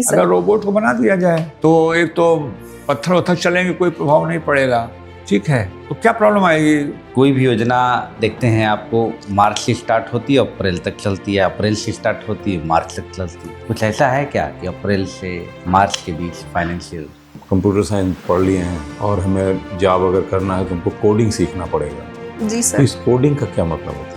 अगर रोबोट को बना दिया जाए तो एक तो पत्थर वत्थर चलेंगे, कोई प्रभाव नहीं पड़ेगा, ठीक है, तो क्या प्रॉब्लम आएगी? कोई भी योजना देखते हैं आपको मार्च से स्टार्ट होती है, अप्रैल तक चलती है, अप्रैल से स्टार्ट होती है, मार्च तक चलती है। कुछ ऐसा है क्या कि अप्रैल से मार्च के बीच फाइनेंशियल? कंप्यूटर साइंस पढ़ लिए हैं और हमें जॉब अगर करना है तो हमको कोडिंग सीखना पड़ेगा। जी तो सर। इस कोडिंग का क्या मतलब होता है?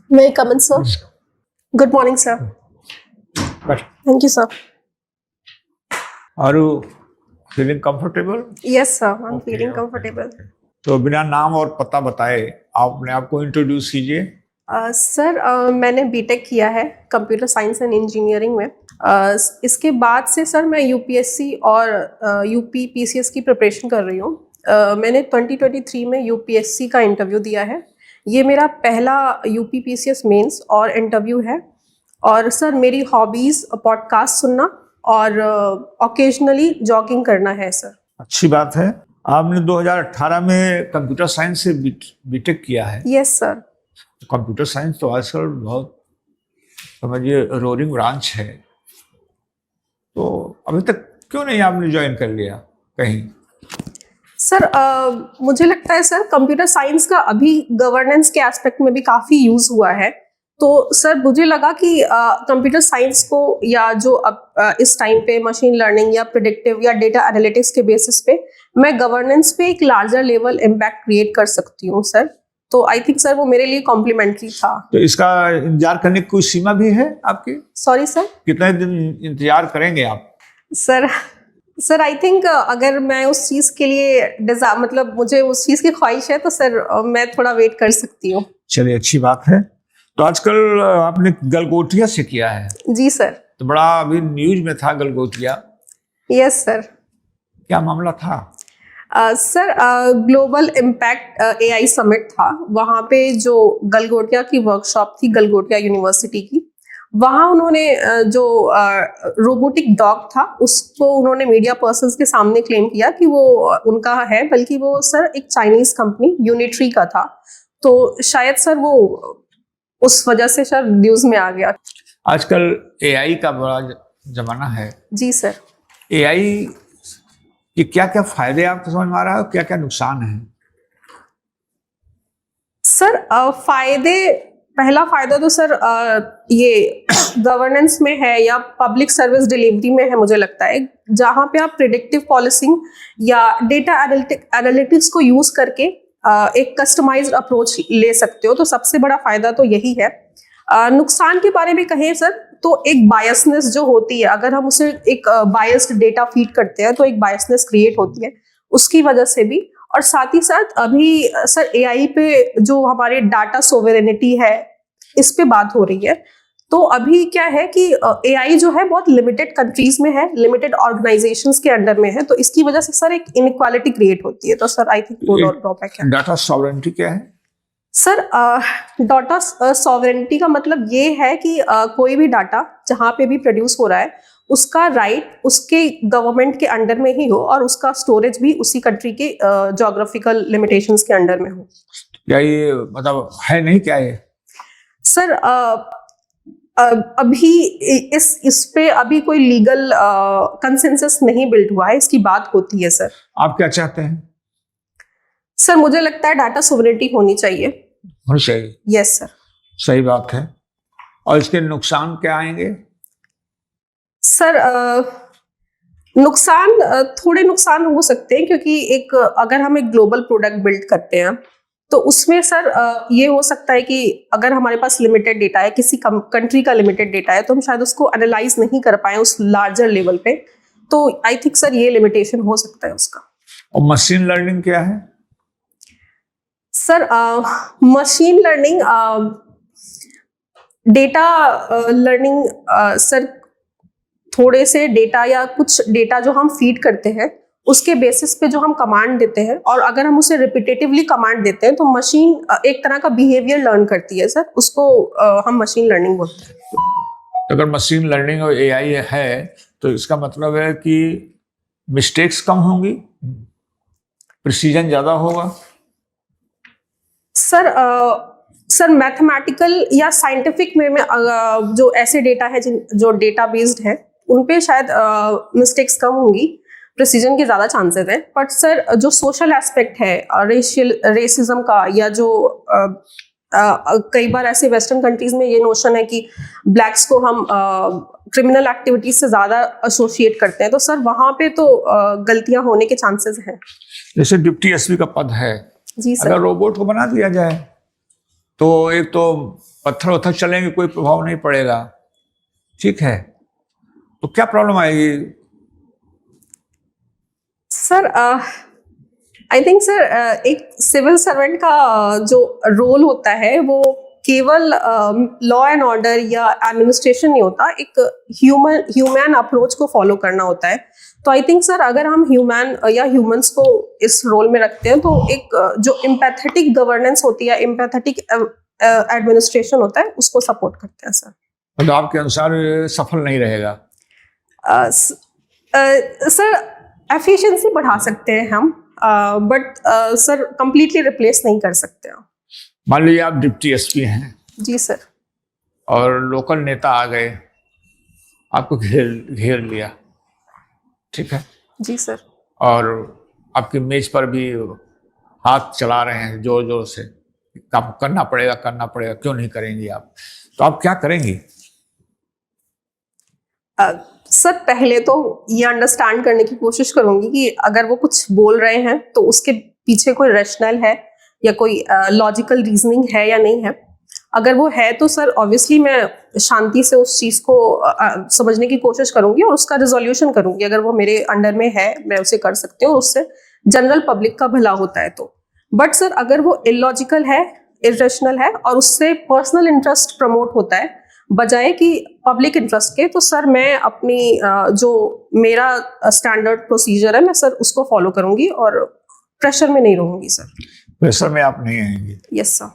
May I come in, sir? Good morning, sir. Thank you, sir. Are you feeling comfortable? Yes, sir. I'm Okay, feeling okay, comfortable. okay. तो बिना नाम और पता बताए आप अपने आप को इंट्रोड्यूस कीजिए। सर मैंने बीटेक किया है कंप्यूटर साइंस एंड इंजीनियरिंग में। इसके बाद से सर मैं यूपीएससी और यूपी पीसीएस की प्रिपरेशन कर रही हूँ। मैंने 2023 में यूपीएससी का इंटरव्यू दिया है। ये मेरा पहला यूपी पीसीएस मेंस और इंटरव्यू है। और सर मेरी हॉबीज़ पॉडकास्ट सुनना और ऑकेजनली जॉगिंग करना है सर। अच्छी बात है। आपने 2018 में कंप्यूटर साइंस से बीटेक किया है। Yes sir. कंप्यूटर साइंस तो आजकल बहुत समझिए रोरिंग ब्रांच है, तो अभी तक क्यों नहीं आपने ज्वाइन कर लिया कहीं? सर मुझे लगता है सर कंप्यूटर साइंस का अभी गवर्नेंस के एस्पेक्ट में भी काफ़ी यूज़ हुआ है। तो सर मुझे लगा कि कंप्यूटर साइंस को या जो अब इस टाइम पे मशीन लर्निंग या प्रिडिक्टिव या डेटा एनालिटिक्स के बेसिस पे मैं गवर्नेंस पे एक लार्जर लेवल इम्पैक्ट क्रिएट कर सकती हूँ सर। तो आई थिंक सर वो मेरे लिए कॉम्प्लीमेंट्री था। तो इसका इंतजार करने की कोई सीमा भी है आपकी? Sorry sir. कितने दिन इंतजार करेंगे आप? सर आई थिंक अगर मैं उस चीज़ के लिए मतलब मुझे उस चीज़ की ख्वाहिश है तो सर मैं थोड़ा वेट कर सकती हूँ। चलिए, अच्छी बात है। तो आजकल आपने गलगोटिया से किया है? जी सर। तो बड़ा अभी न्यूज में था गलगोटिया। Yes sir. क्या मामला था? Sir global impact AI summit था। वहाँ पे जो गलगोटिया की वर्कशॉप थी गलगोटिया यूनिवर्सिटी की, वहाँ उन्होंने जो रोबोटिक डॉग था उसको उन्होंने मीडिया पर्सन्स के सामने क्लेम किया कि वो उनका है, बल्कि वो सर एक चाइनीज कंपनी यूनिट्री का था। तो शायद सर वो उस वजह से सर न्यूज़ में आ गया। आजकल एआई का बड़ा जमाना है। जी सर। एआई कि क्या क्या फायदे आपको समझ में आ रहा है, क्या क्या नुकसान है? सर फायदे, पहला फायदा तो सर ये गवर्नेंस में है या पब्लिक सर्विस डिलीवरी में है। मुझे लगता है जहाँ पे आप प्रिडिक्टिव पॉलिसिंग या डेटा एनालिटिक्स को यूज करके एक कस्टमाइज्ड अप्रोच ले सकते हो। तो सबसे बड़ा फायदा तो यही है। नुकसान के बारे में कहें सर तो एक बायसनेस जो होती है, अगर हम उसे एक बायस्ड डेटा फीड करते हैं तो एक बायसनेस क्रिएट होती है उसकी वजह से भी। और साथ ही साथ अभी सर एआई पे जो हमारे डाटा सोवरेनिटी है इस पे बात हो रही है। तो अभी क्या है कि एआई जो है बहुत लिमिटेड कंट्रीज में है, लिमिटेड ऑर्गेनाइजेशंस के अंडर में है, तो इसकी वजह से सर एक इनइक्वालिटी क्रिएट होती है। तो सर आई थिंक वो ड्रॉबैक है। डाटा सॉवरेनिटी क्या है? सर डाटा सॉवरेनिटी का मतलब ये है कि कोई भी डाटा जहाँ पे भी प्रोड्यूस हो रहा है उसका राइट उसके गवर्नमेंट के अंडर में ही हो और उसका स्टोरेज भी उसी कंट्री के ज्योग्राफिकल लिमिटेशंस के अंडर में हो। क्या ये मतलब है नहीं क्या ये? सर अभी इस पे अभी कोई लीगल कंसेंसस नहीं बिल्ड हुआ है, इसकी बात होती है सर। आप क्या चाहते हैं? सर मुझे लगता है डाटा सोवरेनिटी होनी चाहिए। होनी चाहिए। Yes sir. सही बात है। और इसके नुकसान क्या आएंगे? सर नुकसान थोड़े नुकसान हो सकते हैं, क्योंकि एक अगर हम एक ग्लोबल प्रोडक्ट बिल्ड करते हैं तो उसमें सर ये हो सकता है कि अगर हमारे पास लिमिटेड डेटा है, किसी कंट्री का लिमिटेड डेटा है, तो हम शायद उसको एनालाइज नहीं कर पाए उस लार्जर लेवल पे। तो आई थिंक सर ये लिमिटेशन हो सकता है उसका। और मशीन लर्निंग क्या है? Sir machine learning data learning sir थोड़े से डेटा या कुछ डेटा जो हम फीड करते हैं उसके बेसिस पे जो हम कमांड देते हैं, और अगर हम उसे रिपीटेटिवली कमांड देते हैं तो मशीन एक तरह का बिहेवियर लर्न करती है सर, उसको हम मशीन लर्निंग बोलते हैं। अगर मशीन लर्निंग और एआई है तो इसका मतलब है कि मिस्टेक्स कम होंगी, प्रिसीजन ज़्यादा होगा। सर मैथमेटिकल या साइंटिफिक में जो ऐसे डेटा है जो डेटा बेस्ड है उन पे शायद मिस्टेक्स कम होंगी, प्रिसीजन के ज़्यादा चांसेस हैं। बट सर जो सोशल एस्पेक्ट है रेसिज्म का, या जो कई बार ऐसे वेस्टर्न कंट्रीज में ये नोशन है कि ब्लैक्स को हम क्रिमिनल एक्टिविटीज से ज़्यादा एसोसिएट करते हैं, तो सर वहाँ पे तो गलतियाँ होने के चांसेस हैं। जैसे डिप्टी एसपी का पद है, जी सर। अगर रोबोट को बना दिया जाए तो एक तो पत्थर वत्थर चलेंगे, कोई प्रभाव नहीं पड़ेगा, ठीक है, तो क्या प्रॉब्लम आएगी? सर आई थिंक सर एक सिविल सर्वेंट का जो रोल होता है वो केवल लॉ एंड ऑर्डर या एडमिनिस्ट्रेशन नहीं होता, एक ह्यूमन अप्रोच को फॉलो करना होता है। तो आई थिंक सर अगर हम ह्यूमन या ह्यूमंस को इस रोल में रखते हैं तो एक जो एम्पैथेटिक गवर्नेंस होती है, एम्पैथेटिक एडमिनिस्ट्रेशन होता है, उसको सपोर्ट करते हैं सर। मतलब आपके अनुसार सफल नहीं रहेगा? सर एफिशिएंसी बढ़ा सकते हैं हम, बट सर कंप्लीटली रिप्लेस नहीं कर सकते हैं। मान लीजिए आप डिप्टी एसपी हैं जी सर। और लोकल नेता आ गए, आपको घेर लिया, ठीक है, जी सर। और आपकी मेज पर भी हाथ चला रहे हैं जोर जोर से, काम करना पड़ेगा, क्यों नहीं करेंगी आप, तो आप क्या करेंगी? सर पहले तो ये अंडरस्टैंड करने की कोशिश करूंगी कि अगर वो कुछ बोल रहे हैं तो उसके पीछे कोई रैशनल है या कोई लॉजिकल रीजनिंग है या नहीं है। अगर वो है तो सर ऑब्वियसली मैं शांति से उस चीज़ को समझने की कोशिश करूंगी और उसका रिजोल्यूशन करूंगी। अगर वो मेरे अंडर में है, मैं उसे कर सकती हूँ, उससे जनरल पब्लिक का भला होता है तो। बट सर अगर वो इलॉजिकल है, इरेशनल है और उससे पर्सनल इंटरेस्ट प्रमोट होता है बजाय कि पब्लिक इंटरेस्ट के, तो सर मैं अपनी जो मेरा स्टैंडर्ड प्रोसीजर है मैं सर उसको फॉलो करूंगी और प्रेशर में नहीं रहूंगी सर। प्रेशर में आप नहीं आएंगे? Yes sir.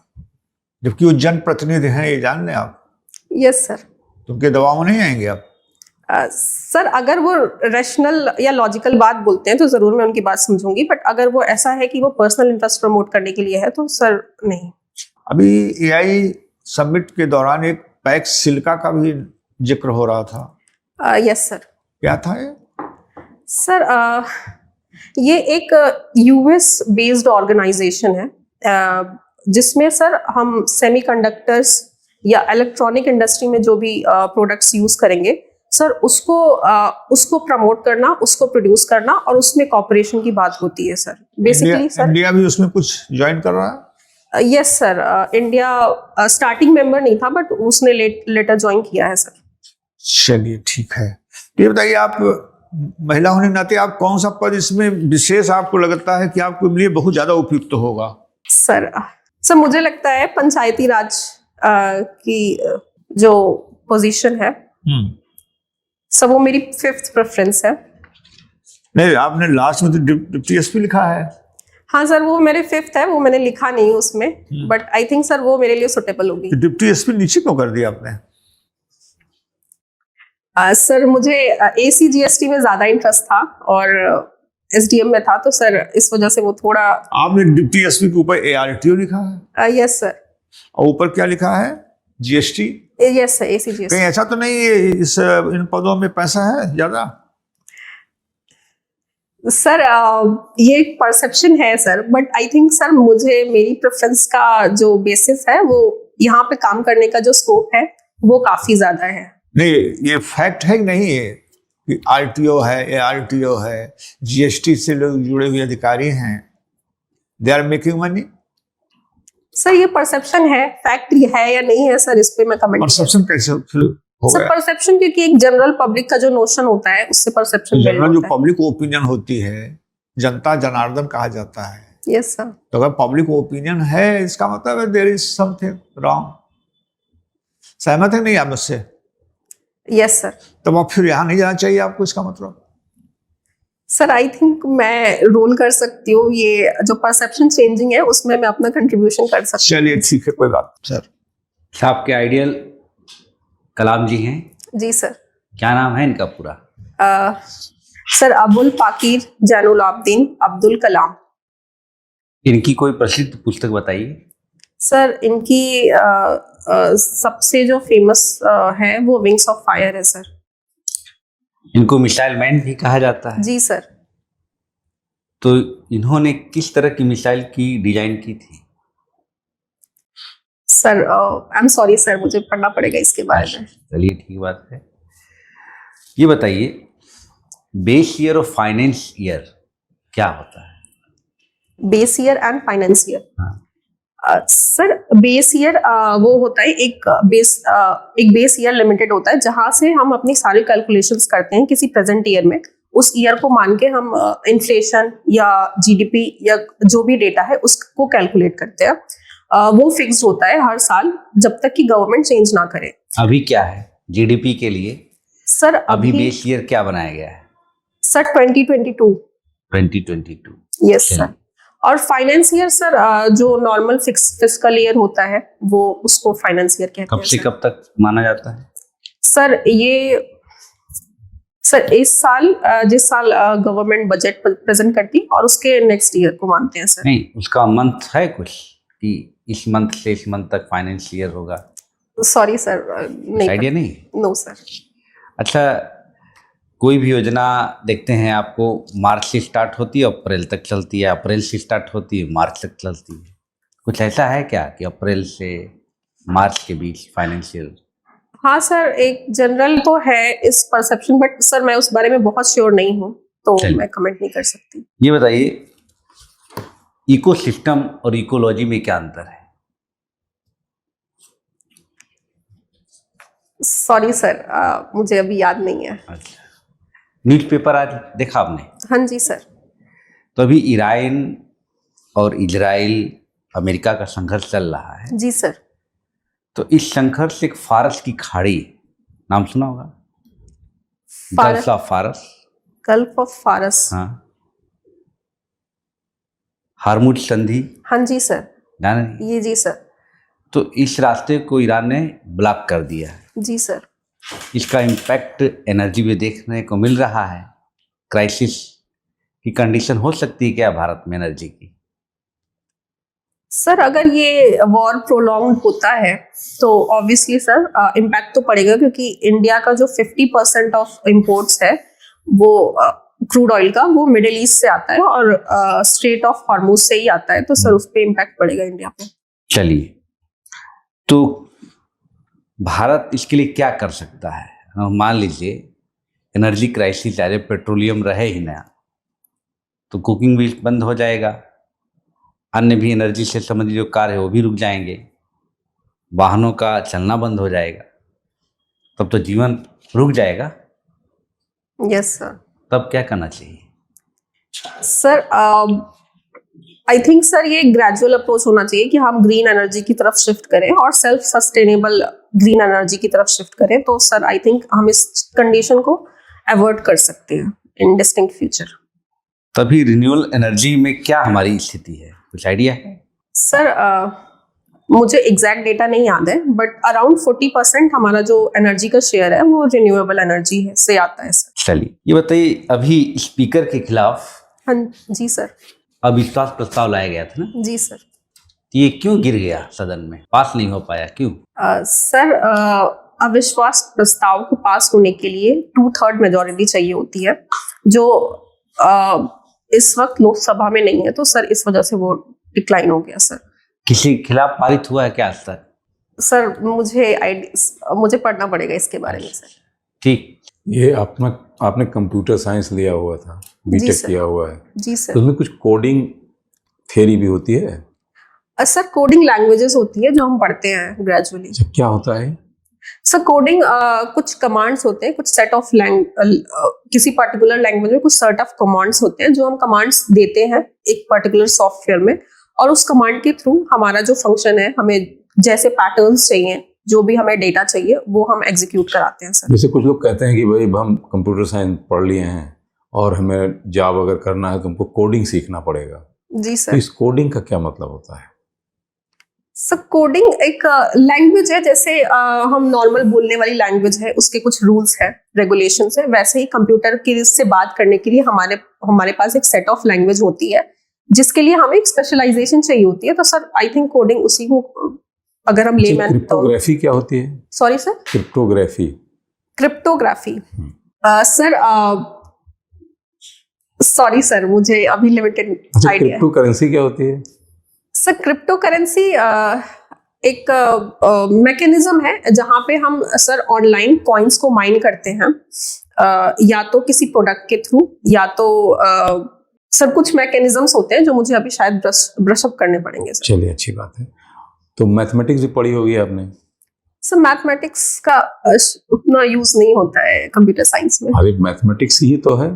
जबकि वो जनप्रतिनिधि हैं, ये जान लें आप। Yes sir. तो उनके दबाव में नहीं आएंगे आप? सर अगर वो रैशनल या लॉजिकल बात बोलते हैं तो जरूर मैं उनकी बात समझूंगी, बट अगर वो ऐसा है कि वो पर्सनल इंटरेस्ट प्रमोट करने के लिए है तो सर नहीं। अभी एआई समिट के दौरान एक पैक्स सिल्का का भी जिक्र हो रहा था। Yes sir. क्या था ये? सर ये एक यूएस बेस्ड ऑर्गेनाइजेशन है जिसमें सर हम सेमीकंडक्टर्स या इलेक्ट्रॉनिक इंडस्ट्री में जो भी प्रोडक्ट्स यूज करेंगे सर उसको प्रमोट करना, उसको प्रोड्यूस करना और उसमें कॉपरेशन की बात होती है सर बेसिकली। सर इंडिया भी उसमें कुछ ज्वाइन कर रहा है? Yes sir. India starting member नहीं था बट उसने लेटर ज्वाइन किया है सर। चलिए ठीक है। ये बताइए, आप महिला होने के नाते आप कौन सा पद इसमें विशेष आपको लगता है कि आपके लिए बहुत ज्यादा उपयुक्त होगा? सर मुझे लगता है पंचायती राज की जो पोजीशन है सर वो मेरी 5th प्रेफरेंस है। नहीं, आपने लास्ट में तो डिप्टी एसपी लिखा है। हाँ सर, वो मेरे 5th है, वो मैंने लिखा नहीं उसमें, बट आई थिंक सर वो मेरे लिए सुटेबल होगी। डिप्टी एसपी नीचे क्यों कर दिया आपने? सर मुझे ACGST में ज्यादा इंटरेस्ट था और SDM में था, तो सर इस वजह से वो थोड़ा। आपने डिप्टी एसपी के ऊपर ARTO लिखा है? Yes sir. और ऊपर क्या लिखा है? GST? Yes sir, ACGST। कहीं ऐसा तो नहीं है इन पदों में पैसा है ज्यादा? सर ये एक परसेप्शन है sir, but I think sir मुझे मेरी प्रेफरेंस का जो बेसिस है वो यहाँ पे काम करने का जो स्कोप है वो काफी ज्यादा है। नहीं, ये फैक्ट है कि नहीं है कि RTO है, ARTO है, GST से लोग जुड़े हुए अधिकारी हैं, they are making money? Sir ये परसेप्शन है, फैक्ट है या नहीं है सर, इस पे मैं कमेंट। परसेप्शन कैसे हो सर गया? परसेप्शन क्योंकि एक जनरल पब्लिक का जो नोशन होता है उससे परसेप्शन जनरल जो पब्लिक ओपिनियन होती है, जनता जनार्दन कहा जाता है। Yes sir. तो अगर पब्लिक ओपिनियन है इसका मतलब है देयर इज समथिंग रॉन्ग। सहमत है नहीं आप मुझसे? Yes sir. तब आप फिर यहाँ नहीं जाना चाहिए आपको, इसका मतलब? सर आई थिंक मैं रोल कर सकती हूँ, ये जो परसेप्शन चेंजिंग है उसमें मैं अपना कंट्रीब्यूशन कर सकती हूँ। चलिए ठीक है, कोई बात। सर आपके आइडियल कलाम जी हैं? जी सर। क्या नाम है इनका पूरा? सर अबुल पाकिर जैनुल आबदीन अब्दुल कलाम। इनकी कोई प्रसिद्ध पुस्तक बताइए। सर इनकी सबसे जो फेमस है वो विंग्स ऑफ फायर है सर। इनको मिसाइल मैन भी कहा जाता है। जी सर। तो इन्होंने किस तरह की मिसाइल की डिजाइन की थी? Sir I am sorry sir, मुझे पढ़ना पड़ेगा इसके बारे में। चलिए ठीक बात है। ये बताइए, बेस ईयर और फाइनेंस ईयर क्या होता है? Base year and finance year. हाँ। सर बेस ईयर वो होता है एक बेस ईयर लिमिटेड होता है जहां से हम अपनी सारी कैलकुलेशंस करते हैं किसी प्रेजेंट ईयर में। उस ईयर को मान के हम इन्फ्लेशन या जीडीपी या जो भी डेटा है उसको कैलकुलेट करते हैं। वो फिक्स्ड होता है हर साल जब तक कि गवर्नमेंट चेंज ना करे। अभी क्या है जीडीपी के लिए? सर अभी बेस ईयर क्या बनाया गया है? सर 2022। 2022। Yes sir. और फाइनेंस ईयर सर जो नॉर्मल फिस्कल ईयर होता है वो उसको फाइनेंस ईयर कहते हैं। कब से कब तक माना जाता है? सर ये सर इस साल जिस साल गवर्नमेंट बजट प्रेजेंट करती और उसके नेक्स्ट ईयर को मानते हैं सर। नहीं, उसका मंथ है कुछ कि इस मंथ से इस मंथ तक फाइनेंस ईयर होगा? सॉरी सर, नहीं आइडिया नहीं। No sir. अच्छा, कोई भी योजना देखते हैं आपको मार्च से स्टार्ट होती है अप्रैल तक चलती है, अप्रैल से स्टार्ट होती है मार्च तक चलती है। कुछ ऐसा है क्या कि अप्रैल से मार्च के बीच फाइनेंशियल? हाँ सर, एक जनरल तो है इस परसेप्शन, बट सर मैं उस बारे में बहुत श्योर नहीं हूँ तो मैं कमेंट नहीं कर सकती। ये बताइए, इकोसिस्टम और इकोलॉजी में क्या अंतर है? सॉरी सर, मुझे अभी याद नहीं है। अच्छा, न्यूज़पेपर आज देखा आपने? हाँ जी सर। तो अभी ईरान और इजराइल अमेरिका का संघर्ष चल रहा है। जी सर। तो इस संघर्ष से एक फारस की खाड़ी, नाम सुना होगा? गल्फ ऑफ फारस। गल्फ ऑफ फारस। हाँ, हार्मुज संधि। हाँ जी सर। जाने? ये जी सर। तो इस रास्ते को ईरान ने ब्लॉक कर दिया है। जी सर। इसका इम्पैक्ट एनर्जी में देखने को मिल रहा है। क्राइसिस की कंडीशन हो सकती है क्या भारत में एनर्जी की? सर अगर ये वॉर प्रोलॉन्ग होता है तो ऑब्वियसली सर इम्पैक्ट तो पड़ेगा, क्योंकि इंडिया का जो 50% ऑफ इम्पोर्ट्स है वो क्रूड ऑयल का वो मिडिल ईस्ट से आता है और स्ट्रेट ऑफ हॉर्मुज से ही आता है, तो सर उस पर इम्पैक्ट पड़ेगा इंडिया पे। चलिए, तो भारत इसके लिए क्या कर सकता है? मान लीजिए एनर्जी क्राइसिस आ जाए, पेट्रोलियम रहे ही ना, तो कुकिंग भी बंद हो जाएगा, अन्य भी एनर्जी से संबंधित जो कार्य है वो भी रुक जाएंगे, वाहनों का चलना बंद हो जाएगा, तब तो जीवन रुक जाएगा। Yes sir. तब क्या करना चाहिए? सर आई थिंक सर ये ग्रेजुअल अप्रोच होना चाहिए कि हम ग्रीन एनर्जी की तरफ शिफ्ट करें और सेल्फ सस्टेनेबल ग्रीन एनर्जी की तरफ शिफ्ट करें, तो सर आई थिंक हम इस कंडीशन को अवॉइड कर सकते हैं इन डिस्टिंक्ट फ्यूचर। तभी रिन्यूएबल एनर्जी में क्या हमारी स्थिति है, कुछ आइडिया है? सर मुझे एग्जैक्ट डेटा नहीं याद है, बट अराउंड 40% हमारा जो एनर्जी का शेयर है वो रिन्यूएबल एनर्जी है से आता है सर। चलिए, ये बताइए, अभी स्पीकर के खिलाफ हाँ जी सर। अविश्वास प्रस्ताव लाया गया था ना? जी सर। ये क्यों गिर गया सदन में, पास नहीं हो पाया, क्यों? सर अविश्वास प्रस्ताव को पास होने के लिए 2/3 मेजॉरिटी चाहिए होती है, जो इस वक्त लोकसभा में नहीं है, तो सर इस वजह से वो डिक्लाइन हो गया सर। किसी के खिलाफ पारित हुआ है क्या आज तक? सर मुझे पढ़ना पड़ेगा इसके बारे में सर। ठीक। ये आपने कंप्यूटर साइंस लिया हुआ था, बीटेक किया हुआ है। जी सर। तो उसमें कुछ कोडिंग थ्योरी भी होती है? सर कोडिंग लैंग्वेजेस होती है जो हम पढ़ते हैं ग्रेजुअली। क्या होता है सर कोडिंग कुछ कमांड्स होते हैं, कुछ सेट ऑफ किसी पर्टिकुलर लैंग्वेज में कुछ सेट ऑफ कमांड्स होते हैं जो हम कमांड्स देते हैं एक पर्टिकुलर सॉफ्टवेयर में, और उस कमांड के थ्रू हमारा जो फंक्शन है, हमें जैसे पैटर्न्स चाहिए, जो भी हमें डेटा चाहिए वो हम एग्जीक्यूट कराते हैं सर। जैसे कुछ लोग कहते हैं कि भाई हम कंप्यूटर साइंस पढ़ लिए हैं और हमें जॉब अगर करना है तो हमको कोडिंग सीखना पड़ेगा। जी सर। तो इस कोडिंग का क्या मतलब होता है? सर कोडिंग एक लैंग्वेज है, जैसे हम नॉर्मल बोलने वाली लैंग्वेज है, उसके कुछ रूल्स है, रेगुलेशंस है, वैसे ही कंप्यूटर की से बात करने के लिए हमारे पास एक सेट ऑफ लैंग्वेज होती है जिसके लिए हमें एक स्पेशलाइजेशन चाहिए होती है, तो सर आई थिंक कोडिंग उसी को अगर हम ले मैन तो क्रिप्टोग्राफी क्या होती है? Sorry sir, cryptography. Cryptography sir sorry sir, मुझे अभी लिमिटेड अच्छा, आइडिया है। क्रिप्टो करेंसी क्या होती है? सर क्रिप्टो करेंसी एक मैकेनिज्म है जहाँ पे हम सर ऑनलाइन कॉइन्स को माइन करते हैं, या तो किसी प्रोडक्ट के थ्रू, या तो सर कुछ मैकेनिज्म्स होते हैं जो मुझे अभी शायद ब्रश अप करने पड़ेंगे सर। चलिए, अच्छी बात है। तो मैथमेटिक्स भी पढ़ी होगी आपने? सर मैथमेटिक्स का उतना यूज नहीं होता है कंप्यूटर साइंस में। अरे मैथमेटिक्स ही तो है।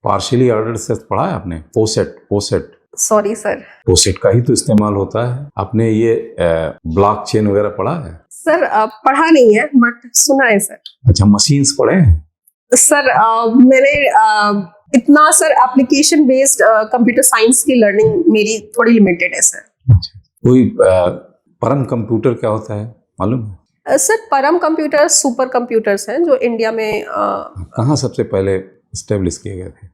पार्शियली ऑर्डर्ड सेट पढ़ा है आपने? पोसेट सॉरी सर। पोसेट का ही तो इस्तेमाल होता है। आपने ये ब्लॉक चेन वगैरह पढ़ा है? सर पढ़ा नहीं है बट सुना है सर। अच्छा, मशीन्स पढ़े हैं? सर मैंने इतना sir application based computer science की लर्निंग मेरी थोड़ी लिमिटेड है सर। अच्छा, कोई परम कंप्यूटर क्या होता है मालूम है? सर परम कंप्यूटर सुपर कंप्यूटर्स हैं जो इंडिया में कहाँ सबसे पहले इस्टेब्लिश किए गए थे?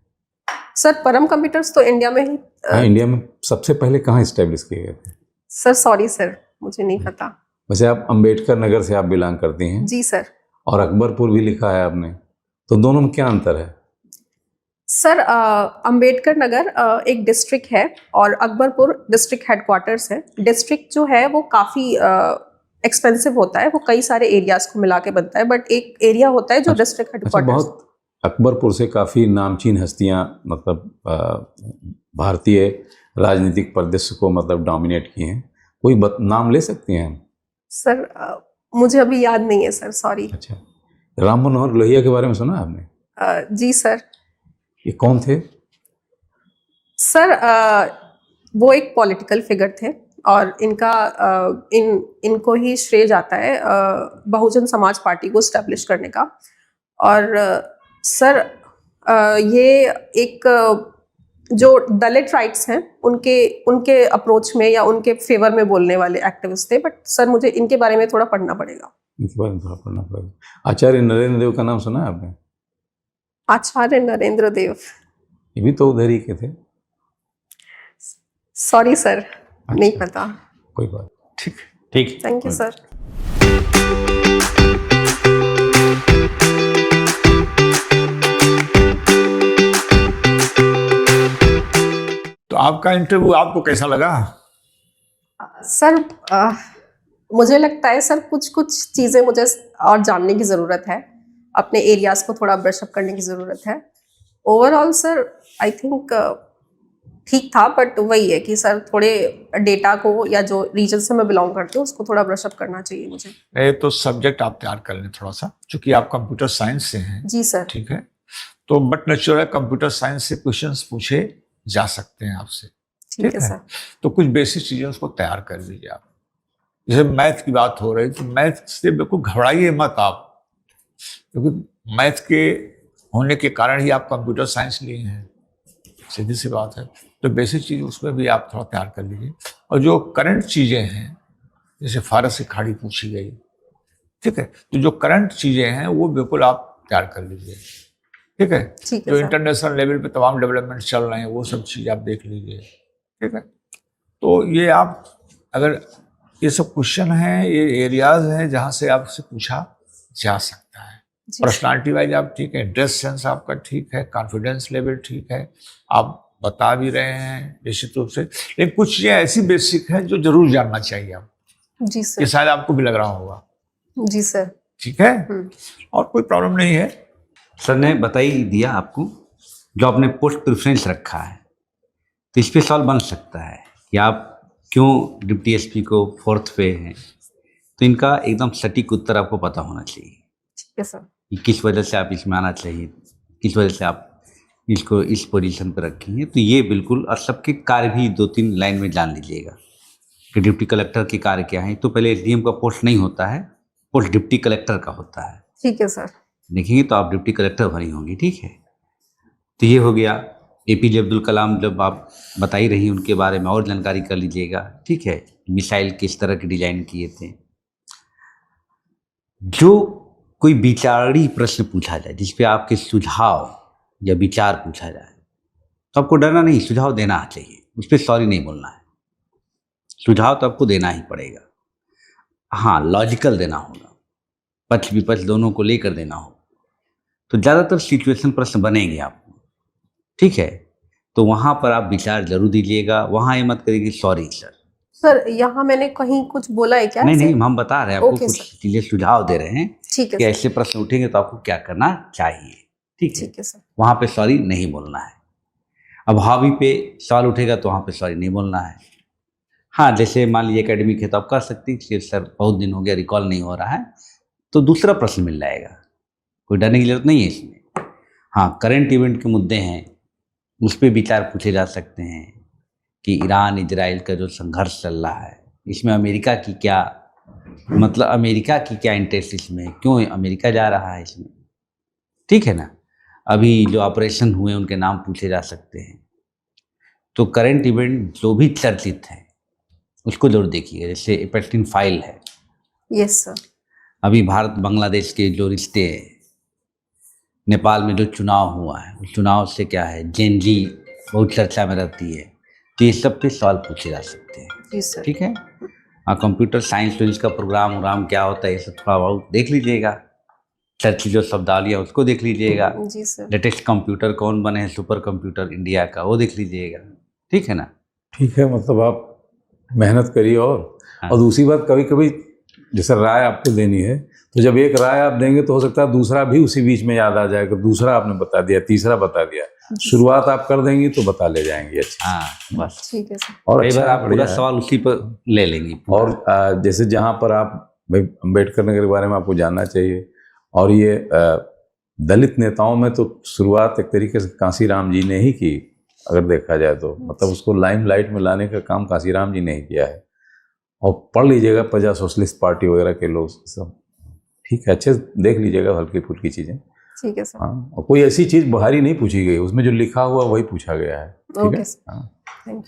सर परम कंप्यूटर्स तो इंडिया में ही हाँ, इंडिया में सबसे पहले कहाँ इस्टेब्लिश किए गए थे? सर सॉरी सर, मुझे नहीं पता। वैसे आप अंबेडकर नगर से आप बिलोंग करती हैं जी सर। और अकबरपुर भी लिखा है आपने, तो दोनों में क्या अंतर है? सर अंबेडकर नगर एक डिस्ट्रिक्ट है और अकबरपुर डिस्ट्रिक्ट हेडक्वार्टर्स है। डिस्ट्रिक्ट जो है वो काफ़ी एक्सपेंसिव होता है, वो कई सारे एरियाज को मिला के बनता है, बट एक एरिया होता है जो डिस्ट्रिक्ट अच्छा, हेडक्वार्टर्स। बहुत अकबरपुर से काफ़ी नामचीन हस्तियां मतलब भारतीय राजनीतिक परिदृश्य को मतलब डोमिनेट किए हैं। कोई नाम ले सकती हैं हम? सर मुझे अभी याद नहीं है सर, सॉरी। अच्छा, राम मनोहर लोहिया के बारे में सुना आपने? जी सर। ये कौन थे? सर वो एक पॉलिटिकल फिगर थे और इनका इनको ही श्रेय जाता है बहुजन समाज पार्टी को स्टैब्लिश करने का। और सर ये एक जो दलित राइट्स हैं उनके अप्रोच में या उनके फेवर में बोलने वाले एक्टिविस्ट थे, बट सर मुझे इनके बारे में थोड़ा पढ़ना पड़ेगा। इनके बारे में थोड़ा पढ़ना पड़ेगा। आचार्य नरेंद्र देव का नाम सुना है आपने? आचार्य नरेंद्र देव? ये भी तो उधर ही के थे। सॉरी सर, नहीं पता। कोई बात। ठीक। ठीक। Thank you sir. तो आपका इंटरव्यू आपको कैसा लगा? सर मुझे लगता है सर कुछ चीज़ें मुझे और जानने की ज़रूरत है, अपने एरियाज़ को थोड़ा ब्रशअप करने की ज़रूरत है। ओवरऑल सर आई थिंक ठीक था, बट वही है कि सर थोड़े डेटा को या जो रीजन से मैं बिलोंग करती हूँ उसको थोड़ा ब्रशअप करना चाहिए मुझे। ये तो सब्जेक्ट आप तैयार कर लें थोड़ा सा, क्योंकि आप कंप्यूटर साइंस से हैं। जी सर। ठीक है, तो बट नेचुरल कंप्यूटर साइंस से क्वेश्चंस पूछे जा सकते हैं आपसे। ठीक है सर। तो कुछ बेसिक चीजें उसको तैयार कर लीजिए आप। जैसे मैथ की बात हो रही, तो मैथ से बिल्कुल घबराइए मत आप, क्योंकि मैथ के होने के कारण ही आप कंप्यूटर साइंस लिए हैं, सीधी सी बात है। तो बेसिक चीज़ उसमें भी आप थोड़ा तैयार कर लीजिए। और जो करंट चीज़ें हैं, जैसे फारस से खाड़ी पूछी गई, ठीक है, तो जो करंट चीज़ें हैं वो बिल्कुल आप तैयार कर लीजिए। ठीक है, जो इंटरनेशनल लेवल पे तमाम डेवलपमेंट चल रहे हैं वो सब चीज़ आप देख लीजिए। ठीक है, तो ये आप अगर ये सब क्वेश्चन हैं, ये एरियाज हैं जहाँ से आपसे पूछा जा सकता है। पर्सनालिटी वाइज आप ठीक है, ड्रेस सेंस आपका ठीक है, कॉन्फिडेंस लेवल ठीक है, आप बता भी रहे हैं निश्चित रूप से। लेकिन कुछ चीज़ें ऐसी बेसिक हैं जो जरूर जानना चाहिए आप। जी सर। ये शायद आपको भी लग रहा होगा। जी सर। ठीक है, और कोई प्रॉब्लम नहीं है। सर ने बता ही दिया आपको, जो आपने पोस्ट प्रेफरेंस रखा है, तो इस पे सवाल बन सकता है कि आप क्यों डिप्टी एसपी को 4th पे हैं। तो इनका एकदम सटीक उत्तर आपको पता होना चाहिए। ठीक है सर। कि किस वजह से आप इसमें आना चाहिए, किस वजह से आप इसको इस पोजीशन पर रखे हैं। तो ये बिल्कुल, और सबके कार्य भी 2-3 लाइन में जान लीजिएगा कि डिप्टी कलेक्टर के कार्य क्या है। तो पहले एसडीएम का पोस्ट नहीं होता है, पोस्ट डिप्टी कलेक्टर का होता है। ठीक है सर। देखेंगे तो आप डिप्टी कलेक्टर बनी होंगी। ठीक है, तो ये हो गया। एपीजे अब्दुल कलाम जब आप बता ही रही उनके बारे में और जानकारी कर लीजिएगा। ठीक है, मिसाइल किस तरह के डिजाइन किए थे। जो कोई विचारणीय प्रश्न पूछा जाए जिस पे आपके सुझाव या विचार पूछा जाए, तो तो आपको डरना नहीं, सुझाव देना चाहिए, उस पर सॉरी नहीं बोलना है। सुझाव तो आपको देना ही पड़ेगा, हाँ लॉजिकल देना होगा, पक्ष विपक्ष दोनों को लेकर देना होगा, तो ज़्यादातर सिचुएशन प्रश्न बनेंगे आपको, ठीक है। तो वहाँ पर आप विचार जरूर दीजिएगा, वहाँ ये मत करिए कि सॉरी सर। सर यहाँ मैंने कहीं कुछ बोला है क्या? नहीं ऐसे? नहीं, हम बता रहे हैं आपको, ओके कुछ सर। चीज़ें सुझाव दे रहे हैं ठीक है कि सर। ऐसे प्रश्न उठेंगे तो आपको क्या करना चाहिए, ठीक है। ठीक है सर। वहाँ पे सॉरी नहीं बोलना है। अब हॉबी पे सवाल उठेगा तो वहाँ पे सॉरी नहीं बोलना है। हाँ, जैसे मान लीजिए एकेडमिक है तो आप कह सकते हैं कि सर बहुत दिन हो गया रिकॉल नहीं हो रहा है, तो दूसरा प्रश्न मिल जाएगा, कोई डरने की जरूरत नहीं है इसमें। हाँ, करंट इवेंट के मुद्दे हैं उस पर विचार पूछे जा सकते हैं कि ईरान इजराइल का जो संघर्ष चल रहा है, इसमें अमेरिका की क्या, मतलब अमेरिका की क्या इंटरेस्ट इसमें, क्यों अमेरिका जा रहा है इसमें, ठीक है ना। अभी जो ऑपरेशन हुए उनके नाम पूछे जा सकते हैं। तो करंट इवेंट जो भी चर्चित है उसको जरूर देखिए। जैसे एपेक्टिन फाइल है, यस सर। अभी भारत बांग्लादेश के जो रिश्ते हैं, नेपाल में जो चुनाव हुआ है उस चुनाव से क्या है, जेनजी बहुत चर्चा में रहती है, तो ये सब पे सवाल पूछे जा सकते हैं, जी सर। ठीक है। कंप्यूटर साइंस तो इसका प्रोग्राम क्या होता है ये सब थोड़ा बहुत देख लीजिएगा, चर्चित जो शब्दावलियाँ उसको देख लीजिएगा, जी सर। लेटेस्ट कंप्यूटर कौन बने हैं, सुपर कंप्यूटर इंडिया का, वो देख लीजिएगा, ठीक है ना। ठीक है, मतलब आप मेहनत करिए। हाँ। और दूसरी बात, कभी कभी जैसे राय आपको देनी है तो जब एक राय आप देंगे तो हो सकता है दूसरा भी उसी बीच में याद आ जाएगा, दूसरा आपने बता दिया, तीसरा बता दिया, शुरुआत आप कर देंगे तो बता ले जाएंगे अच्छे। हाँ बस, ठीक है सर। और कई बार अच्छा, आप पूरा बढ़िया है। सवाल उसी पर ले लेंगे पूरा। और जैसे जहाँ पर आप भाई अम्बेडकर नगर के बारे में आपको जानना चाहिए, और ये दलित नेताओं में तो शुरुआत एक तरीके से कांसीराम जी ने ही की, अगर देखा जाए तो, मतलब उसको लाइमलाइट में लाने का काम कांसीराम जी ने ही किया है। और पढ़ लीजिएगा प्रजा सोशलिस्ट पार्टी वगैरह के लोग सब, ठीक है, अच्छे से देख लीजिएगा हल्की फुल्की चीज़ें। ठीक है सर। हाँ, और कोई ऐसी चीज़ बाहरी नहीं पूछी गई, उसमें जो लिखा हुआ वही पूछा गया है, ठीक ओके है। सर। हाँ, thank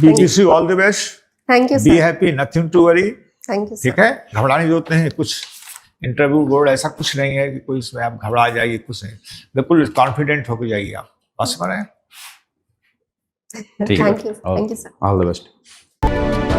you. Wish you all the best, thank you be sir. Happy, nothing to worry, thank you ठीक सर। है। घबराने की जरूरत नहीं है, कुछ इंटरव्यू बोर्ड ऐसा कुछ नहीं है कि कोई इसमें आप घबरा जाइए, कुछ नहीं, बिल्कुल कॉन्फिडेंट होकर जाइए आप, बस में रहें। ठीक है, thank you sir. All the best.